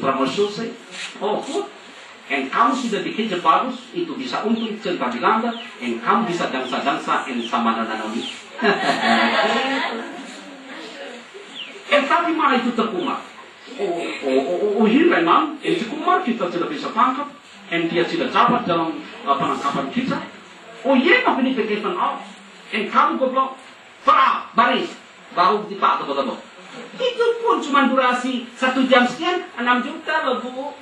promosi, oh good. And kamu sudah bekerja bagus, itu bisa untuk cerita Belanda, and kamu bisa dansa-dansa and sama nanoni. And tapi mana itu terkumar? Hilang, and terkumar kita tidak bisa tangkap, and dia tidak dapat dalam penangkapan kita. Oh iya, apa ini kegiatan out? And kamu goblok, baris, baru dipak betul-betul. Itu pun cuma durasi 1 jam sekian, 6 juta loh bu.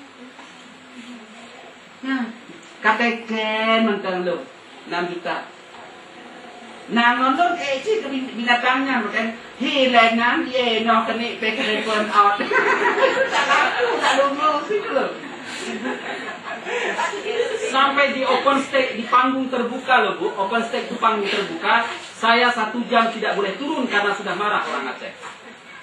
Nah, katakan mentang lo 6 juta. Nah, nonton sih binatangnya bukan hilangan, no kena pakai phone out. Tak laku, tak lulus itu loh. Sampai di open stage, di panggung terbuka loh bu, open stage itu panggung terbuka. Saya 1 jam tidak boleh turun karena sudah marah orang Aceh.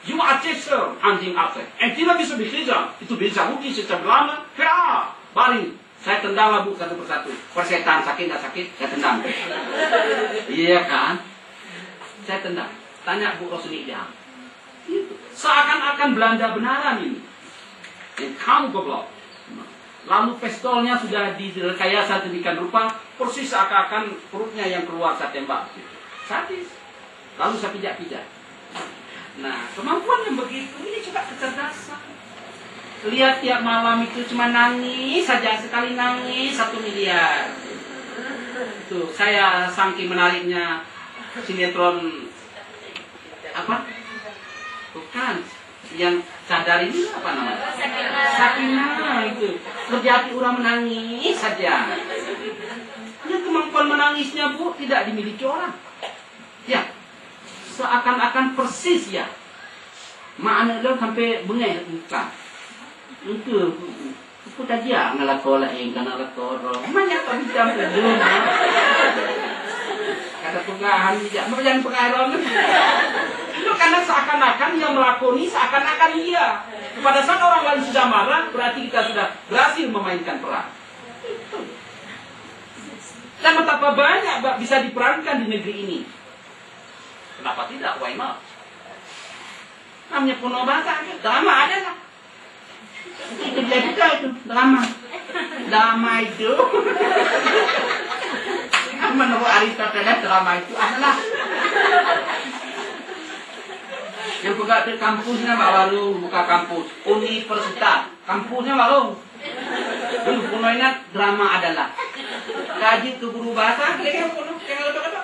You Aceh sir, anjing Aceh. Tidak bisa bekerja, itu bisa rugi secara lama. Ya, baring. Saya tendang lah bu satu persatu. Persetan sakit nggak sakit, saya tendang. Iya kan? Saya tendang. Tanya Bu Rosni dia. Seakan-akan Belanda benaran ini. Kamu goblok. Lalu pistolnya sudah direkayasa demikian rupa, persis seakan-akan perutnya yang keluar saat tembak. Sadis. Lalu saya pijak-pijak. Nah, kemampuan yang begitu ini juga kecerdasan. Lihat tiap malam itu cuma nangis saja, sekali nangis 1 miliar. Tuh, saya saking menariknya sinetron apa? Bukan, yang sadar ini apa namanya? Sakinah itu. Terjadi orang menangis saja. Ya, kemampuan menangisnya bu tidak dimiliki orang. Ya, seakan-akan persis ya. Mana lo sampai bengek muka. Itu aku tadi ya ngelakola karena lakoro. Banyak tak bisa belum. Kata pengahan tidak, jangan pengaron. Itu karena seakan-akan yang melakoni seakan-akan iya. Pada saat orang lain sudah marah, berarti kita sudah berhasil memainkan peran. Itu. Dan betapa banyak bisa diperankan di negeri ini. Kenapa tidak? Why not? Namanya kuno bahasa, drama ada lah. Itu itu drama. Drama itu. Menurut Aristoteles drama itu adalah yang buka di kampusnya Mbak Walu, buka kampus universitas, kampusnya Walu. Dulu kunonya drama adalah kaji ke guru bahasa, kayak kuno, kayak apa?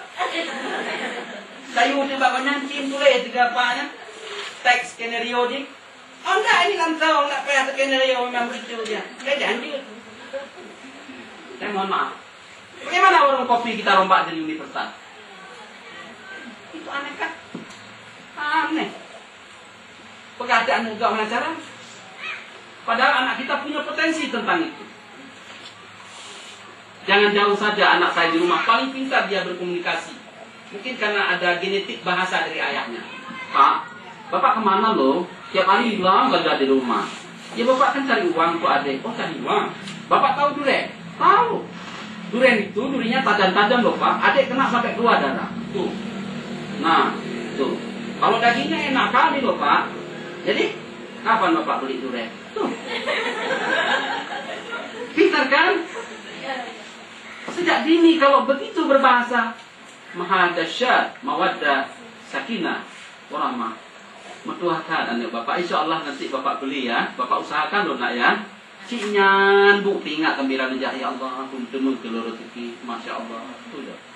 Saya udah bapaknya tulis tiga apanya, teks skenario di. Oh enggak, ini langsung enggak kayak skenario memang begitu dia. Kayak janji. Saya mohon maaf. Bagaimana warung kopi kita rombak dari universitas? Itu aneh kan? Aneh. Pekerjaan juga mana cara? Padahal anak kita punya potensi tentang itu. Jangan jauh saja anak saya di rumah. Paling pintar dia berkomunikasi. Mungkin karena ada genetik bahasa dari ayahnya. Pak, Bapak kemana loh? Tiap hari bilang kerja di rumah. Ya Bapak kan cari uang tuh adik. Oh cari uang. Bapak tahu duren? Tahu. Duren itu durinya tajam-tajam loh Pak. Adik kena sampai keluar darah. Tuh. Nah, tuh. Kalau dagingnya enak kali loh Pak. Jadi, kapan Bapak beli duren? Tuh. Pintar kan? Sejak dini kalau begitu berbahasa. Maha dahsyat, mawaddah, sakinah, warahmah. Metuahkan anak Bapak. Insya Allah nanti Bapak beli ya. Bapak usahakan loh nak ya. Cinyan bukti ingat gembira menjadi ya Allah. Aku temu keloro rezeki. Masya Allah. Tuh.